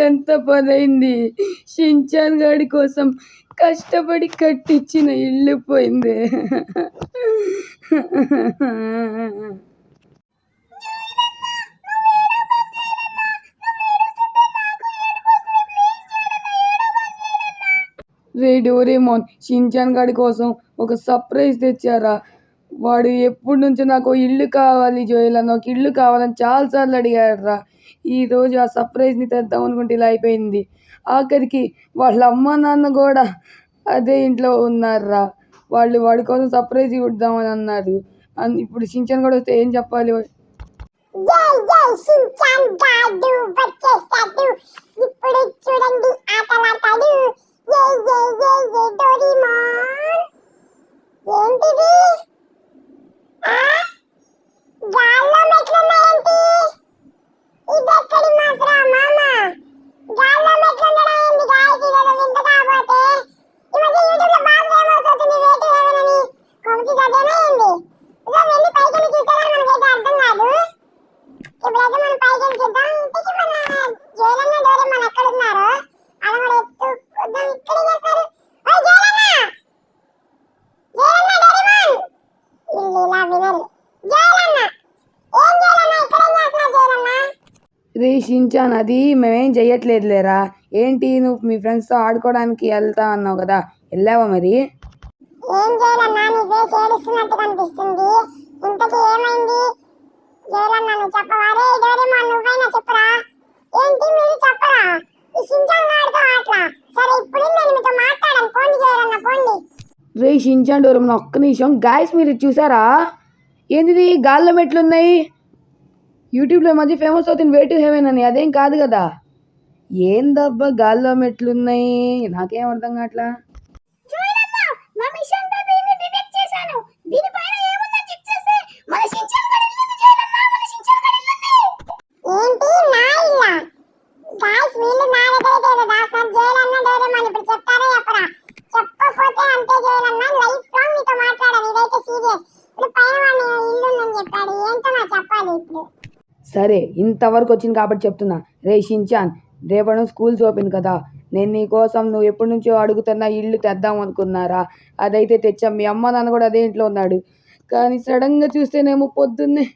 ఎంత పనైంది. షించాన్ గాడి కోసం కష్టపడి కట్టించిన ఇల్లు పోయింది. రే డోరేమోన్, షించాన్ గాడి కోసం ఒక సర్ప్రైజ్ తెచ్చారా. వాడు ఎప్పటి నుంచో నాకు ఇల్లు కావాలి జోయల్ అన్న, ఒక ఇల్లు కావాలని చాలాసార్లు అడిగాడురా. ఈరోజు ఆ సర్ప్రైజ్ని తెద్దాం అనుకుంటే ఇలా అయిపోయింది. ఆఖరికి వాళ్ళ అమ్మ నాన్న కూడా అదే ఇంట్లో ఉన్నారా. వాళ్ళు వాడి కోసం సర్ప్రైజ్ ఇద్దామని అన్నారు. ఇప్పుడు షించాన్ కూడా వస్తే ఏం చెప్పాలి? ఇప్పుడు చూడండి ఆటలాడతాడు. ఏంటిది? గాల్లో మెట్లున్నాయేంటి? ఇదెక్కడి మాత్రా మామ? గాల్లో మెట్లుండడాయింది గాయస్, ఇదేదో వింత కాబోతే. ఈ మధ్య యూట్యూబ్ లో బాగా ఫేమస్ అవుతుంది వేటి హెవెన్ అని. కొమిటి అదేనాయండి. ఇదో వెళ్ళి పైకి చూసేలా మనకైతే అర్థం కాదు. ఇప్పుడైతే మనం పైకి చూద్దాం. ఇంతకీ మన జోయలన్న డోరేమోన్ ఎక్కడ ఉన్నారు? అలా కూడా ఎత్తు ఇక్కడ చేస్తారు. జోయలన్న డోరేమోన్ ఇల్లు ఇలా వినరు. జోయలన్న ఏం జోయలన్న ఇక్కడ ఏం చేస్తున్నారు జోయలన్న? రే షించాన్, అది మేమేం చెయ్యట్లేదు లేరా. ఏంటి నువ్వు మీ ఫ్రెండ్స్తో ఆడుకోవడానికి వెళ్తా అన్నావు కదా, వెళ్ళావా మరి? ఏం జోయలన్న నీ ఫేస్ ఏడుస్తున్నట్టు కనిపిస్తుంది. ఇంతకీ ఏమైంది జోయలన్న? నువ్వు చెప్పవా? రే డోరేమోన్ నువ్వైనా చెప్పురా. ఏంటి మీరు చెప్పరా? ఈ షించాన్ గాడితో ఆటలా. సరే ఇప్పుడు నేను మీతో మాట్లాడాను. పోండి జోయలన్న పోండి. రే షించాన్ డోరేమోన్ ఒక్క నిమిషం. గాయస్ మీరు చూసారా? ఏంటిది గాల్లో మెట్లున్నాయి? యూట్యూబ్లో మధ్య ఫేమస్ అవుతుంది వే టు హెవెన్ అని, అదేం కాదు కదా. ఏందబ్బా గాల్లో మెట్లున్నాయి? నాకేం అర్థం కావట్లా. ఏంటి నా ఇల్లా? గాయ్స్ వీళ్ళు నా దగ్గర ఏదో దాస్తారు. జోయలన్న డోరేమోన్ ఇప్పుడు చెప్తారా చెప్పరా? చెప్పకపోతే అంతే జోయలన్న, లైఫ్ లాంగ్ నీతో మాట్లాడాలి. ఇదైతే సీరియస్. ఇప్పుడు పైన వాడిని ఇల్లు ఉందని చెప్పాడు. ఏంటో నాకు చెప్పాలి ఇప్పుడు. సరే ఇంతవరకు వచ్చింది కాబట్టి చెప్తున్నా. రే షించాన్, రేపటి స్కూల్స్ ఓపెన్ కదా, నేను నీ కోసం నువ్వు ఎప్పటి నుంచో అడుగుతున్నా ఇల్లు తెద్దాం అనుకున్నారా, అదైతే తెచ్చాం. మీ అమ్మ నాన్న కూడా అదే ఇంట్లో ఉన్నాడు. కానీ సడన్గా చూస్తేనేమో పొద్దున్నే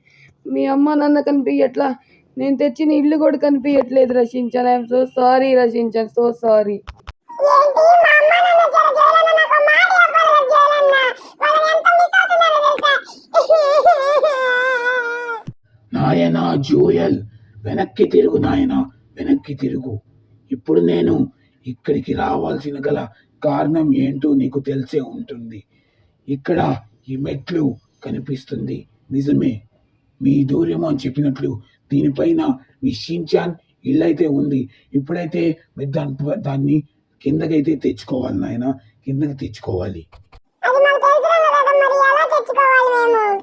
మీ అమ్మ నాన్న కనిపించట్లా, నేను తెచ్చిన ఇల్లు కూడా కనిపించట్లేదు రా షించాన్. ఐఎమ్ సో సారీ రా షించాన్, సో సారీ. ఏంటి మా అమ్మ నాన్న జోయలన్న నాకు మాట చెప్పాలి జోయలన్న. వాళ్ళని ఎంత మిస్ అవుతున్నారో తెలుసా? నాయనా జోయల్, వెనక్కి తిరుగు నాయనా, వెనక్కి తిరుగు. ఇప్పుడు నేను ఇక్కడికి రావాల్సిన గల కారణం ఏంటో నీకు తెలిసే ఉంటుంది. ఇక్కడ ఈ మెట్లు కనిపిస్తుంది, నిజమే. మీ డోరేమోన్ చెప్పినట్లు దీనిపైన మీ షించాన్ ఇల్లు అయితే ఉంది. ఇప్పుడైతే దాన్ని కిందకైతే తెచ్చుకోవాలి నాయన, కిందకి తెచ్చుకోవాలి. అది మాకు తెలుసురా కదా, మరి ఎలా తెచ్చుకోవాలి మేము?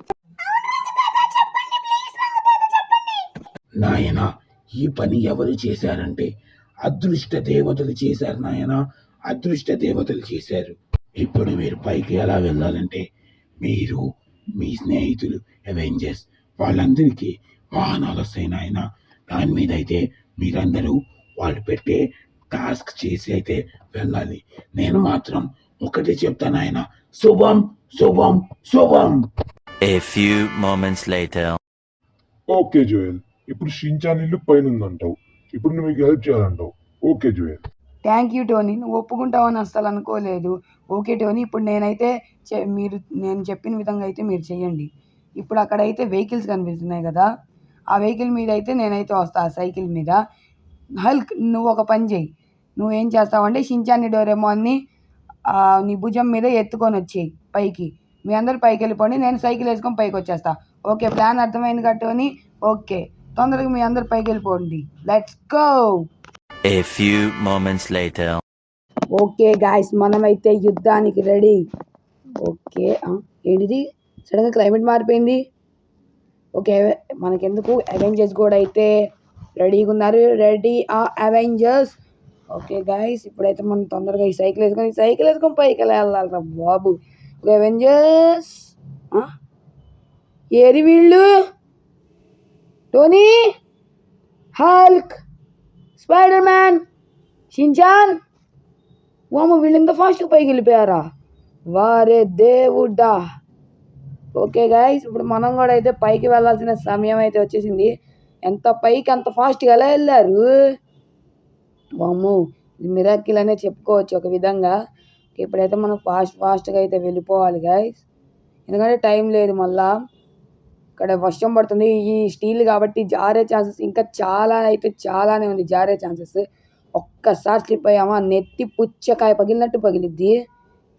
నాయన ఈ పని ఎవరు చేశారంటే అదృష్ట దేవతలు చేశారు నాయన, అదృష్ట దేవతలు చేశారు. ఇప్పుడు మీరు పైకి ఎలా వెళ్ళాలంటే మీరు మీ స్నేహితులు అవెంజర్స్ వాళ్ళందరికీ వాహనాలు వస్తాయి నాయన. దాని మీద అయితే మీరందరూ వాళ్ళు పెట్టే టాస్క్ చేసి అయితే వెళ్ళాలి. నేను మాత్రం ఒకటి చెప్తాను ఆయన, శుభం శుభం శుభం. A few moments later. Okay Joel, ఇప్పుడు షించాన్ ఇల్లు పైన ఉందంటావు, ఇప్పుడు నువ్వు మీకు హెల్ప్ చేయాలంటావు. Okay Joel. Thank you Tony, నువ్వు ఒప్పుకుంటావని అస్సలు అనుకోలేదు. ఓకే టోనీ, ఇప్పుడు నేనైతే నేను చెప్పిన విధంగా అయితే మీరు చెయ్యండి. ఇప్పుడు అక్కడైతే వెహికల్స్ కనిపిస్తున్నాయి కదా, ఆ వెహికల్ మీద అయితే నేనైతే వస్తా, ఆ సైకిల్ మీద. హల్క్, నువ్వు ఒక పని చేయి. నువ్వేం చేస్తావంటే షించాన్ని డోరేమోన్ని నీ భుజం మీద ఎత్తుకొని వచ్చేయి పైకి. మీ అందరూ పైకి వెళ్ళిపోండి, నేను సైకిల్ వేసుకొని పైకి వచ్చేస్తా. ఓకే, ప్లాన్ అర్థమైంది కట్టుకొని. ఓకే, తొందరగా మీ అందరు పైకి వెళ్ళిపోండి. Let's go. A few moments later. Okay guys, మనమైతే యుద్ధానికి రెడీ. ఓకే, ఏంటిది సడన్గా క్లైమేట్ మారిపోయింది. ఓకే, మనకెందుకు, అవెంజర్స్ కూడా అయితే రెడీగా ఉన్నారు. Ready Avengers. ఓకే గాయస్, ఇప్పుడైతే మనం తొందరగా ఈ సైకిల్ వేసుకొని పైకి వెళ్ళాలరా బాబు. ఓకే అవెంజర్స్, ఏరి వీళ్ళు. Tony, Hulk, spider man, Shin-chan. వామ వీళ్ళు ఇంత ఫాస్ట్గా పైకి వెళ్ళిపోయారా? వారే దేవుడా. ఓకే గైస్, ఇప్పుడు మనం కూడా అయితే పైకి వెళ్ళాల్సిన సమయం అయితే వచ్చేసింది. ఎంత పైకి అంత ఫాస్ట్గా ఎలా వెళ్ళారు? వామ్మో, ఇది మిరాకిల్ అనే చెప్పుకోవచ్చు ఒక విధంగా. ఇప్పుడైతే మనం ఫాస్ట్గా అయితే వెళ్ళిపోవాలి గైస్, ఎందుకంటే టైం లేదు. మళ్ళా ఇక్కడ వర్షం పడుతుంది, ఈ స్టీల్ కాబట్టి జారే ఛాన్సెస్ ఇంకా చాలానే ఉంది. జారే ఛాన్సెస్ ఒక్కసారి స్లిప్ అయ్యామా నెత్తి పుచ్చకాయ పగిలినట్టు పగిలిద్ది.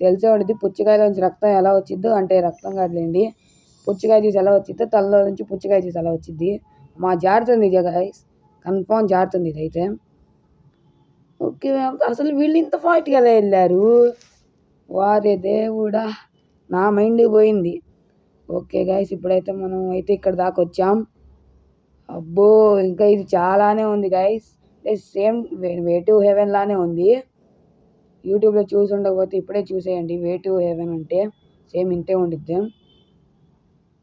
తెలిసే ఉంటుంది పుచ్చకాయలో నుంచి రక్తం ఎలా వచ్చిద్దో, అంటే రక్తం కాదులేండి, పుచ్చకాయ జ్యూస్ ఎలా వచ్చిద్దో తలలో నుంచి పుచ్చకాయ జ్యూస్ ఎలా వచ్చిద్ది. జారుతుంది గైస్, కన్ఫామ్ జారుతుంది ఇదైతే. ఓకే, అసలు వీళ్ళు ఇంత ఫాస్ట్గా ఎలా వెళ్ళారు? వారే దేవుడా, నా మైండ్ పోయింది. ఓకే గైస్, ఇప్పుడైతే మనం అయితే ఇక్కడ దాకా వచ్చాం. అబ్బో, ఇంకా ఇది చాలానే ఉంది guys. Same way to heaven లానే ఉంది. యూట్యూబ్లో చూసి ఉండకపోతే ఇప్పుడే చూసేయండి. వే టు హెవెన్ అంటే సేమ్ ఇంతే ఉండిద్ది.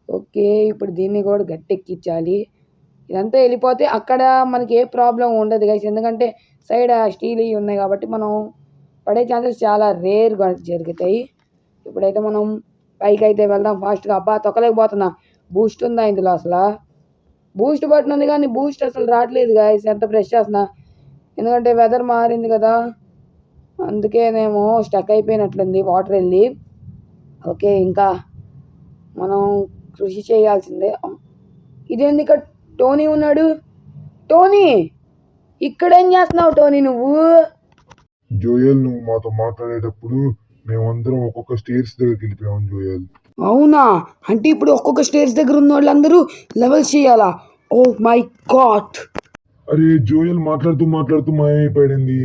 ఓకే, ఇప్పుడు దీన్ని కూడా గట్టెక్కించాలి. ఇదంతా వెళ్ళిపోతే అక్కడ మనకి ఏ ప్రాబ్లం ఉండదు గైస్, ఎందుకంటే సైడ్ స్టీల్ ఇవి ఉన్నాయి కాబట్టి మనం పడే ఛాన్సెస్ చాలా రేర్గా జరుగుతాయి. ఇప్పుడైతే మనం పైకి అయితే వెళ్దాం ఫాస్ట్గా. అబ్బా, తొక్కలేకపోతున్నా. బూస్ట్ ఉందా ఇందులో? అసలు బూస్ట్ బటన్ ఉంది కానీ బూస్ట్ అసలు రావట్లేదు గైస్, ఎంత ప్రెస్ చేస్తున్నా. ఎందుకంటే వెదర్ మారింది కదా, అందుకేనేమో స్టక్ అయిపోయినట్లుంది వాటర్ వెళ్ళి. ఓకే, ఇంకా మనం కృషి చేయాల్సిందే. ఇదేంది ఇక్కడ టోనీ ఉన్నాడు? టోనీ, ఇక్కడేం చేస్తున్నావు టోనీ నువ్వు? జోయల్, నువ్వు మాతో మాట్లాడేటప్పుడు మేమందరం ఒక్కొక్క స్టేర్స్ దగ్గరికి వెళ్ళిపోయాం జోయల్. అవునా? అంటే ఇప్పుడు ఒక్కొక్క స్టేజ్ దగ్గర ఉన్న వాళ్ళందరూ లెవెల్స్ చేయాలా? Oh my god. అరే జోయల్ మాట్లాడుతూ మాయమైపోయింది.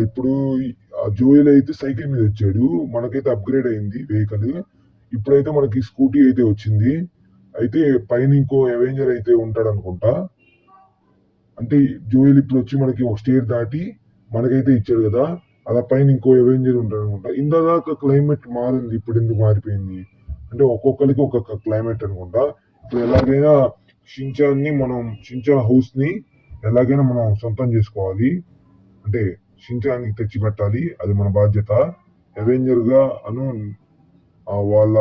ఇప్పుడు జోయల్ అయితే సైకిల్ మీద వచ్చాడు, మనకైతే అప్గ్రేడ్ అయింది వెహికల్. ఇప్పుడైతే మనకి స్కూటీ అయితే వచ్చింది. అయితే పైన ఇంకో అవెంజర్ అయితే ఉంటాడు అనుకుంటా. అంటే జోయల్ ఇప్పుడు వచ్చి మనకి ఒక స్టేర్ దాటి మనకైతే ఇచ్చాడు కదా, అలా పైన ఇంకో అవెంజర్ ఉంటాడు అనుకుంటా. ఇందాక క్లైమేట్ మారింది, ఇప్పుడు ఎందుకు మారిపోయింది అంటే ఒక్కొక్కరికి ఒక్కొక్క క్లైమేట్ అనుకుంటా. ఇప్పుడు ఎలాగైనా షించాన్ హౌస్ ని ఎలాగైనా మనం సొంతం చేసుకోవాలి, అంటే షించాన్కి తెచ్చి పెట్టాలి, అది మన బాధ్యత. అవెంజర్ గా వాళ్ళ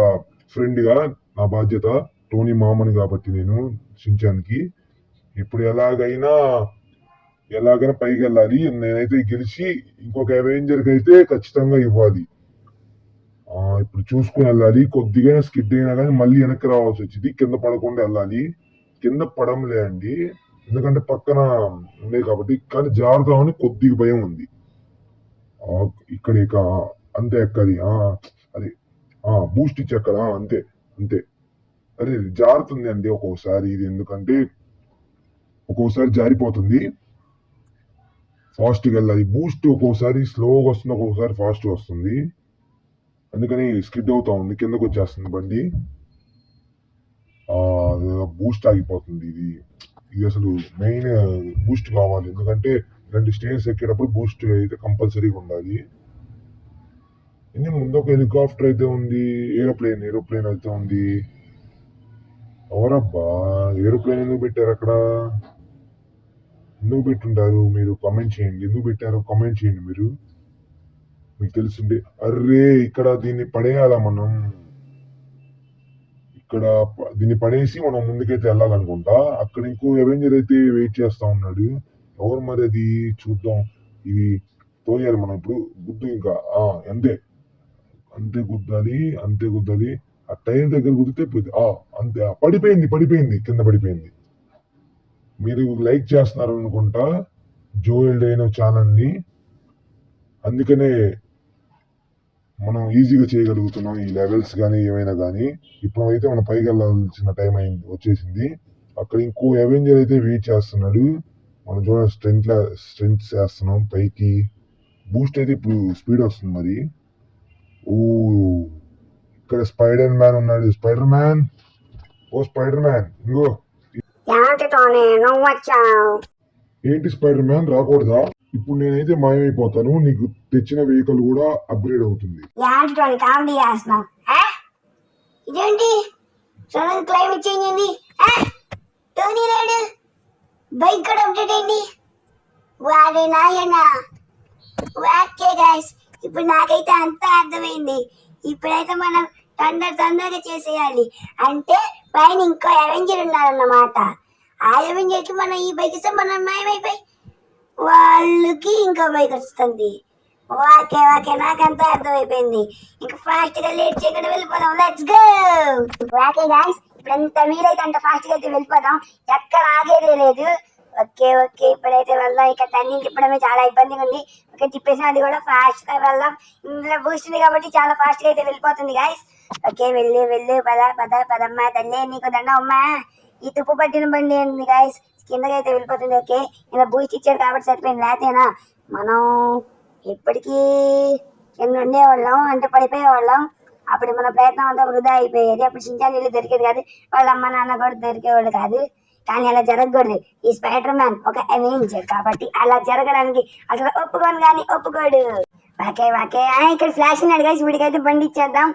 ఫ్రెండ్ గా నా బాధ్యత, టోనీ మామని కాబట్టి నేను షించాన్కి. ఇప్పుడు ఎలాగైనా పైకి వెళ్ళాలి. నేనైతే గెలిచి ఇంకొక అవెంజర్కి అయితే ఖచ్చితంగా ఇవ్వాలి. ఇప్పుడు చూసుకుని వెళ్ళాలి. కొద్దిగా స్కిడ్ అయినా కానీ మళ్ళీ వెనక్కి రావాల్సి వచ్చింది, కింద పడకుండా వెళ్ళాలి. కింద పడంలే అండి, ఎందుకంటే పక్కన ఉండే కాబట్టి, కానీ జారుతామని కొద్దిగా భయం ఉంది. ఇక అంతే ఎక్కాలి. అదే బూస్ట్ ఇచ్చి ఎక్కదా, అంతే. అరే జారుతుంది అండి ఒక్కొక్కసారి ఇది, ఎందుకంటే ఒక్కొక్కసారి జారిపోతుంది. ఫాస్ట్గా వెళ్ళాలి. బూస్ట్ ఒక్కొక్కసారి స్లోగా వస్తుంది, ఒక్కొక్కసారి ఫాస్ట్గా వస్తుంది, అందుకని స్కిడ్ అవుతా ఉంది, కిందకు వచ్చేస్తుంది బండి. బూస్ట్ ఆగిపోతుంది. ఇది అసలు మెయిన్ బూస్ట్ కావాలి, ఎందుకంటే 2 స్టేర్స్ ఎక్కేటప్పుడు బూస్ట్ అయితే కంపల్సరీగా ఉండాలి. ముందు ఒక హెలికాప్టర్ అయితే ఉంది, ఏరోప్లేన్ అయితే ఉంది. ఎవరబ్బా ఏరోప్లేన్ ఎందుకు పెట్టారు అక్కడ? ఎందుకు పెట్టుంటారు? మీరు కామెంట్ చేయండి, ఎందుకు పెట్టారో కామెంట్ చేయండి మీరు, మీకు తెలుసుండే. అర్రే, ఇక్కడ దీన్ని పడేయాలా మనం? ఇక్కడ దీన్ని పడేసి మనం ముందుకైతే వెళ్ళాలనుకుంటా. అక్కడ ఇంకో అవెంజర్ అయితే వెయిట్ చేస్తా ఉన్నాడు. ఎవరు మరి అది? చూద్దాం. ఇది తోయాలి మనం ఇప్పుడు. గుద్దు ఇంకా అంతే గుద్దాలి. ఆ టైర్ దగ్గర గుద్దితే పోయింది. అంతే, పడిపోయింది, కింద పడిపోయింది. మీరు లైక్ చేస్తున్నారు అనుకుంటా జోయల్ డైనో ఛానల్ ని, అందుకనే మనం ఈజీగా చేయగలుగుతున్నాం ఈ లెవెల్స్ కానీ ఏమైనా కానీ. ఇప్పుడు అయితే మనం పైకి వెళ్ళాల్సిన టైం వచ్చేసింది. అక్కడ ఇంకో అవెంజర్ అయితే వెయిట్ చేస్తున్నాడు. మనం చూడండి, స్ట్రెంత్ చేస్తున్నాం పైకి. బూస్ట్ అయితే ఇప్పుడు స్పీడ్ వస్తుంది మరి. ఇక్కడ స్పైడర్ మ్యాన్ ఉన్నాడు. స్పైడర్ మ్యాన్, ఇంకో ఏంటి స్పైడర్ మ్యాన్ రాకూడదా? ఇప్పుడు నేనైతే మాయమైపోతాను, నీకు తెచ్చిన వెహికల్ కూడా అప్గ్రేడ్ అవుతుంది. ఇదేంటి సడన్ క్లైమేట్ చేంజ్ అయింది? టోనీ రాడు, బైక్ కూడా అప్డేట్ అయింది. వాడి నాయన. ఓకే గైస్, ఇప్పుడు నాకైతే అంతా అర్థమైంది. ఇప్పుడైతే మనం తొందరగా చేసేయాలి. అంటే పైన ఇంకో అవెంజర్ ఉన్నారన్నమాట. ఆ అవెంజర్ కి మనం ఈ బైక్ ఇస్తే మనం మాయమైపోయి వాళ్ళకి ఇంకో బైక్ వస్తుంది. ఓకే నాకంతా అర్థమైపోయింది. ఇంకా ఫాస్ట్ గా లేట్ చేయకుండా వెళ్ళిపోదాం. Let's go. ఓకే గైస్, ఇప్పుడు ఎంత మీరైతే అంత ఫాస్ట్ గా అయితే వెళ్ళిపోదాం. ఎక్కడ ఆగేదే లేదు. ఓకే ఇప్పుడైతే వెళ్దాం. ఇక్కడ టర్నింగ్ తిప్పడమే చాలా ఇబ్బందిగా ఉంది. ఓకే తిప్పేసిన అది కూడా ఫాస్ట్ గా వెళ్దాం. ఇందులో బూస్ట్ ఉంది కాబట్టి చాలా ఫాస్ట్ గా అయితే వెళ్ళిపోతుంది గైస్. ఓకే వెళ్ళు పదమ్మా తల్లి, నీకు దండం అమ్మా. ఈ తుప్పు పట్టిన బండి ఏంది గైస్, కిందకి అయితే వెళ్ళిపోతుంది. ఓకే ఇలా బూస్ట్ ఇచ్చాడు కాబట్టి సరిపోయింది. లేతేనా మనం ఇప్పటికీ కింద ఉండేవాళ్ళం, అంటే పడిపోయేవాళ్ళం. అప్పుడు మన ప్రయత్నం అంతా వృధా అయిపోయేది. అప్పుడు చించా నీళ్ళు దొరికేది కాదు, వాళ్ళ అమ్మ నాన్న కూడా దొరికేవాళ్ళు కాదు. కానీ అలా జరగకూడదు. ఈ స్పైడర్ మ్యాన్ ఒక అవెంజర్ కాబట్టి అలా జరగడానికి అసలు ఒప్పుకోడు. ఓకే ఇక్కడ ఫ్లాష్ ఉన్నాడు గైస్, వీడికైతే బండి ఇచ్చేద్దాం.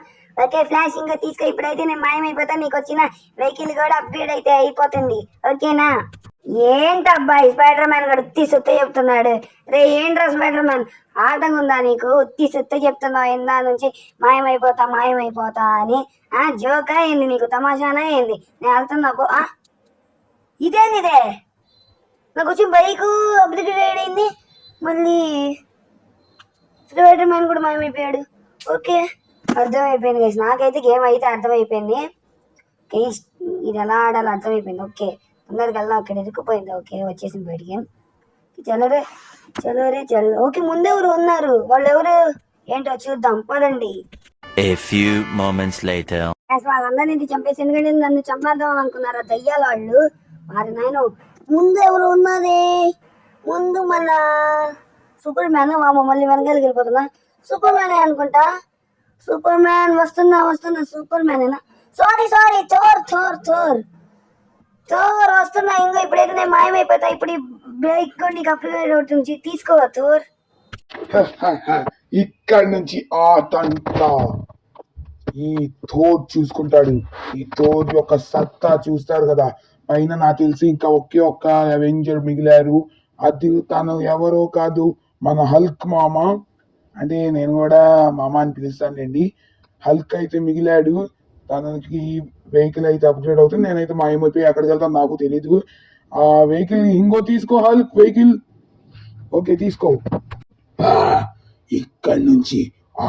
ఓకే ఫ్లాష్ ఇంకా తీసుకో. ఇప్పుడైతే నేను మాయమైపోతా. నీకు వచ్చిన వెహికల్ కూడా అప్గ్రేడ్ అయితే అయిపోతుంది. ఓకేనా? ఏంటబ్బా ఈ స్పైడర్ మ్యాన్ కూడా ఉత్తి సుత్త చెప్తున్నాడు. రే ఏంట్రా స్పైడర్ మ్యాన్, ఆటంగా ఉందా నీకు? ఉత్తి సుత్త చెప్తున్నావు ఇందా నుంచి మాయమైపోతా అని. జోకా ఏంది నీకు? తమాషానా ఏంది? నేను వెళ్తున్నా పో. ఇదే నాకు వచ్చి బైకు అప్గ్రేడ్ అయింది. మళ్ళీ స్పైడర్ మ్యాన్ కూడా మాయమైపోయాడు. ఓకే అర్థమైపోయింది గైస్, నాకైతే గేమ్ అయితే అర్థమైపోయింది. ఇది ఎలా ఆడాలో అర్థమైపోయింది. ఓకే తొందరగా వెళ్దాం. అక్కడ ఇరుక్కుపోయింది. ఓకే వచ్చేసింది బయటికి. చలో. ఓకే ముందెవరు ఉన్నారు? వాళ్ళు ఎవరు ఏంటో చూద్దాం పదండి. A few moments later. వాళ్ళందరినీ చంపేసి, ఎందుకంటే నన్ను చంపేద్దాం అనుకున్నారా దయ్యాల వాళ్ళు. వారి నాయన ముందు ఎవరు ఉన్నది? ముందు మన సూపర్ మ్యాన్. మళ్ళీ వెనకాలకి వెళ్ళిపోతున్నా. సూపర్ మ్యానే అనుకుంటా. సూపర్ మ్యాన్ వస్తున్నా. సూపర్ మ్యానేనా? సారీ థోర్ వస్తున్నా. ఇంకో ఇప్పుడైతే నేను మాయమైపోతా. ఇప్పుడు ఈ బైక్ కూడా నీకు అప్గ్రేడ్ అవుతుంది. తీసుకో థోర్. ఇక్కడ నుంచి ఆటంతా ఈ థోర్ చూసుకుంటాడు. ఈ థోర్ యొక్క సత్తా చూస్తాడు కదా. పైన నాకు తెలిసి ఇంకా ఒక్క అవెంజర్ మిగిలారు. అది తను ఎవరో కాదు, మన హల్క్ మామ. అంటే నేను కూడా మామ అని పిలుస్తానండి. హల్క్ అయితే మిగిలాడు. తనకి వెహికల్ అయితే అప్గ్రేడ్ అవుతుంది. నేనైతే మాయమైపోయి ఎక్కడికి వెళ్తాను నాకు తెలీదు. ఆ వెహికల్ ఇంకో తీసుకో, హల్క్ వెహికల్. ఓకే తీసుకో. ఇక్కడి నుంచి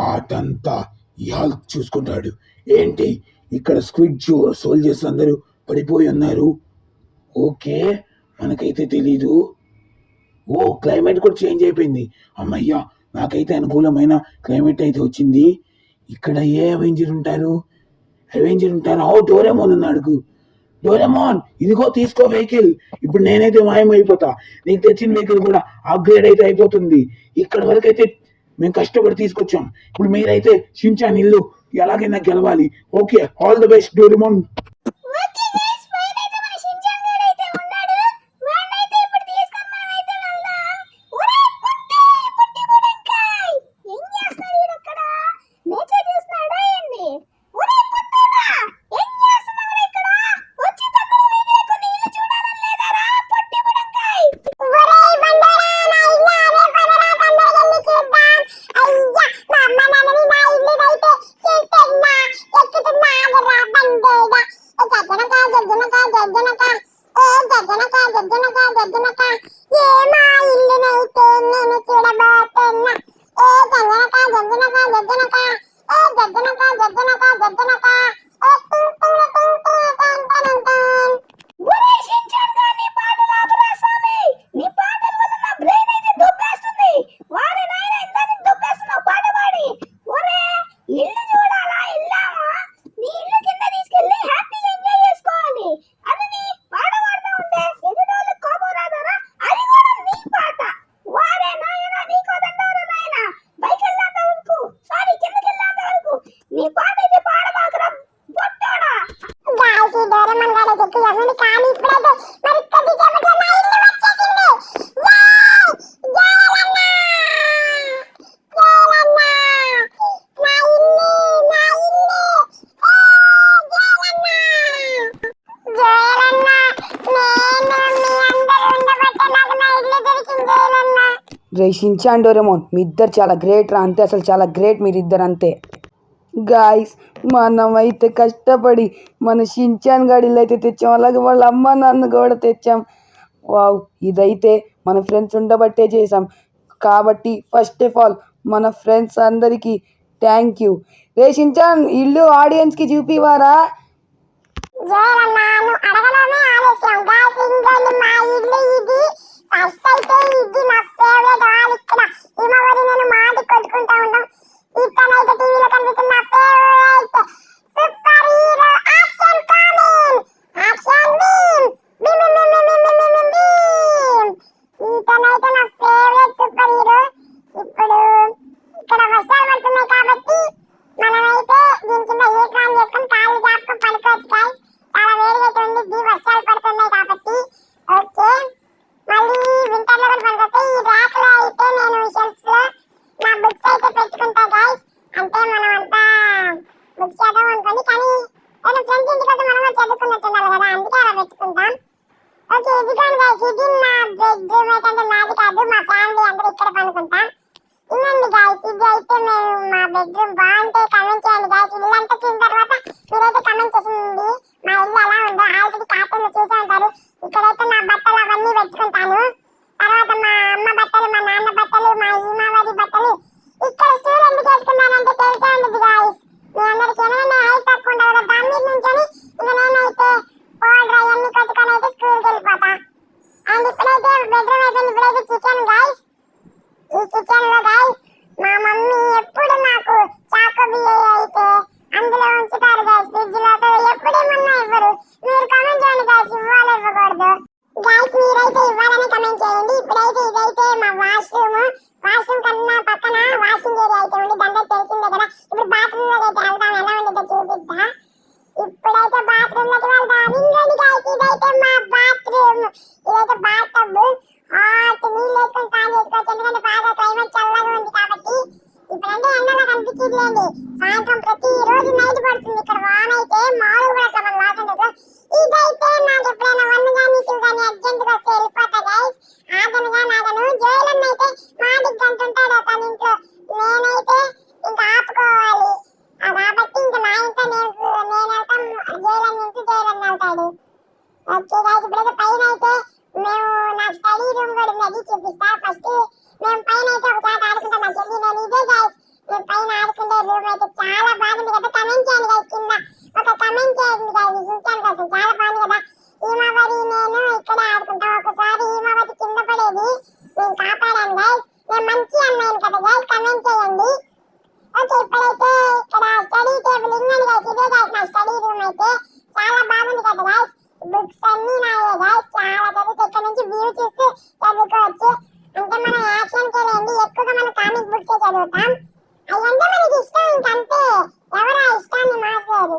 ఆటంతా ఈ హల్క్ చూసుకుంటాడు. ఏంటి ఇక్కడ స్క్విడ్ సోల్జర్స్ అందరూ పడిపోయి ఉన్నారు. ఓకే మనకైతే తెలీదు. క్లైమేట్ కూడా చేంజ్ అయిపోయింది. అమ్మయ్యా నాకైతే అనుకూలమైన క్లైమేట్ అయితే వచ్చింది. ఇక్కడ ఏ అవెంజర్ ఉంటారు? డోరేమోన్ ఉన్నాడు. డోరేమోన్ ఇదిగో తీసుకో వెహికల్. ఇప్పుడు నేనైతే మాయమైపోతా. నీకు తెచ్చిన వెహికల్ కూడా అప్గ్రేడ్ అయితే అయిపోతుంది. ఇక్కడ వరకు అయితే మేము కష్టపడి తీసుకొచ్చాం. ఇప్పుడు మీరైతే షించాన్ ఇల్లు ఎలాగైనా గెలవాలి. Okay all the best Doraemon. రే షించాన్ డోరేమోన్ మీ ఇద్దరు చాలా గ్రేట్ రా, అంతే అసలు చాలా గ్రేట్ మీరిద్దరు అంతే. గాయస్ మనమైతే కష్టపడి మన షించాన్ గాడిలో అయితే తెచ్చాం, అలాగే వాళ్ళ అమ్మ నాన్న కూడా తెచ్చాం. వావ్, ఇదైతే మన ఫ్రెండ్స్ ఉండబట్టే చేసాం. కాబట్టి ఫస్ట్ ఆఫ్ ఆల్ మన ఫ్రెండ్స్ అందరికీ థ్యాంక్ యూ. రే షించాన్ ఇల్లు ఆడియన్స్కి చూపివారా? జోరన్నాను అడగడమే ఆలస్యం. గాయ్స్ ఇంకోండి మా ఇల్లు ఇది. ఫస్ట్ అయితే ఇది నా ఫేవరెట్ హాల్. ఇక్కడ హిమవరి నేను మాటి కొట్టుకుంటా ఉంటాం. ఇతనైతే టీవీలో కనిపిస్తున్న favourite super hero action coming action Bheem Bheem Bheem Bheem Bheem Bheem Bheem Bheem. ఇతనైతే నా ఫేవరెట్ సూపర్ హీరో. ఇప్పుడు ఇక్కడ వర్షాలు పడుతున్నాయి కాబట్టి మనమైతే దీని కింద హీటర్ ఆన్ చేసుకొని కాళ్ళు జాపుకొని పడుకోవచ్చు గాయ్స్. చాలా వేడిగా అయితే ఉండిద్ది, వర్షాలు పడుతున్నాయి కాబట్టి. ఓకే, మళ్ళీ వింటర్ లో కూడా పనికొస్తాయి. ఈ ర్యాక్ లో అయితే నేను షెల్ఫ్స్ లో నా బుక్స్ అయితే పెట్టుకుంటా గాయ్స్. అంటే మనం అంతా బుక్స్ చదవం అనుకోండి, కానీ నేను ఫ్రెండ్స్ ఇంటికి వస్తే మనం కూడా చదువుకున్నట్టుండాలి కదా, అందుకే అలా పెట్టుకుంటాం. ఓకే, ఇదిగోండి గాయ్స్, ఇది నా బెడ్రూమ్ అయితే. అంటే నాది కాదు, మా ఫ్యామిలీ అందరూ ఇక్కడ పడుకుంటాం. ఇదండి గాయ్స్, ఇది అయితే మేము మా బెడ్రూమ్. బాగుంటే కమెంట్ చేయండి గాయ్స్. ఇల్లు అంతా చూసిన తర్వాత మీరైతే కమెంట్ చేసింది మా ఇల్లు ఎలా ఉందో. ఆల్రెడీ కార్టూన్ లో చూసే ఉంటారు. ఇక్కడైతే నా బట్టలు అవన్నీ పెట్టుకుంటాను. తర్వాత మా అమ్మ బట్టలు, మా నాన్న బట్టలు, మా ఈమావారి బట్టలు. ఇక్కడ స్టూల్ ఎందుకు వేసుకున్నానంటే తెలిసే ఉండదు గాయ్స్. మీ అందరికి ఏమైనా హైట్ తక్కువ ఉండదు కదా, దాని మీద నుంచొని ఇంకా నేనైతే పౌడర్ అవన్నీ కొట్టుకొని అయితే స్కూల్కి వెళ్ళిపోతా. అండ్ ఇప్పుడైతే బెడ్రూమ్ అయిపోయింది. ఇప్పుడైతే కిచెన్ గాయ్స్. ఈ కిచెన్ లో గాయ్స్ మా మమ్మీ ఎప్పుడు నాకు చాకోబీ అయితే అందులో ఉంచుతారు గాయ్స్, ఫ్రిడ్జ్ లో. ఎప్పుడేమన్నా ఇవ్వరు. మీరు కమెంట్ చేయండి గాయ్స్, ఇవ్వాలి ఇవ్వకూడదు గాయ్స్. మీరైతే ఇవ్వాలని కమెంట్ చేయండి. ఇప్పుడైతే ఇదైతే మా వాష్రూమ్. వాష్రూమ్ కన్నా పక్కన వాషింగ్ ఏరియా అయితే ఉంది, దాంట్లో తెలిసిందే కదా. ఇప్పుడు బాత్రూమ్ లోకి అయితే వెళ్తాం, ఎలా ఉంటుందో చూపిద్దా. ఇప్పుడైతే బాత్రూమ్ లోకి వెళ్దాం. ఇంకోటి గాయ్స్, ఇదైతే మా బాత్రూమ్. ఇదైతే బాత్ టబ్. హాట్ నీళ్ళు వేసుకొని స్నానం చేసుకోవచ్చు, ఎందుకంటే బాగా క్లైమేట్ చల్లగా ఉంది కాబట్టి. ఇప్పుడంటే ఎండలో కనిపించట్లేండి, సాయంత్రం ప్రతి రోజు నైట్ పడుతుంది ఇక్కడ వాన అయితే. మామూలు కూడా అట్లా మన లాస్ ఉండదు. ఇదైతే నాకు ఎప్పుడైనా 1 కానీ 2 కానీ అర్జెంట్ గా వస్తే వెళ్ళిపోతా గాయ్స్. ఆగనుగా నాగను. జోయలన్న అయితే మాటికి గంటుంటాడు తన ఇంట్లో, నేనైతే ఇంకా ఆపుకోవాలి. కాబట్టి ఇంకా నా ఇంట్లో నేను వెళ్తాను, జోయలన్న ఇంట్లో జోయలన్న వెళ్తాడు. ఓకే గాయ్స్, ఇప్పుడైతే పైన అయితే మేము నా స్టడీ రూమ్ కూడా ఉంది, అది చూపిస్తా. ఫస్ట్ మేము పైన అయితే ఒక చాట ఆడుకుంటాం నా చెల్లి నేను. ఇదే గాయ్స్ మేము పైన ఆడుకునే రూమ్ అయితే. చాలా బాగుంది కదా, కమెంట్ చేయండి గాయ్స్. కింద ఒక కమెంట్ చేయండి గాయ్స్, చూసాను కోసం చాలా బాగుంది కదా. ఈమావరి నేను ఇక్కడే ఆడుకుంటాం. ఒకసారి ఈమావరి కింద పడేది, నేను కాపాడాను గాయ్స్. నేను మంచి అమ్మాయిని కదా గాయ్స్, కమెంట్ చేయండి. ఓకే, ఇప్పుడైతే ఇక్కడ స్టడీ టేబుల్ ఇంగండి గాయ్స్. ఇదే గాయ్స్ నా స్టడీ రూమ్ అయితే. చాలా బాగుంది కదా గాయ్స్. బుక్స్ అన్ని నాయే గాయ్స్. చాలా చదివితే ఇక్కడ నుంచి వ్యూ చూసి చదువుకోవచ్చు. అంటే మనం యాక్షన్ కేలేండి, ఎక్కువగా మనం కామిక్ బుక్స్ చదువుతాం. అయ్యంటే మనకి ఇష్టం, ఇంకంతే. ఎవరు ఆ ఇష్టాన్ని మార్చారు.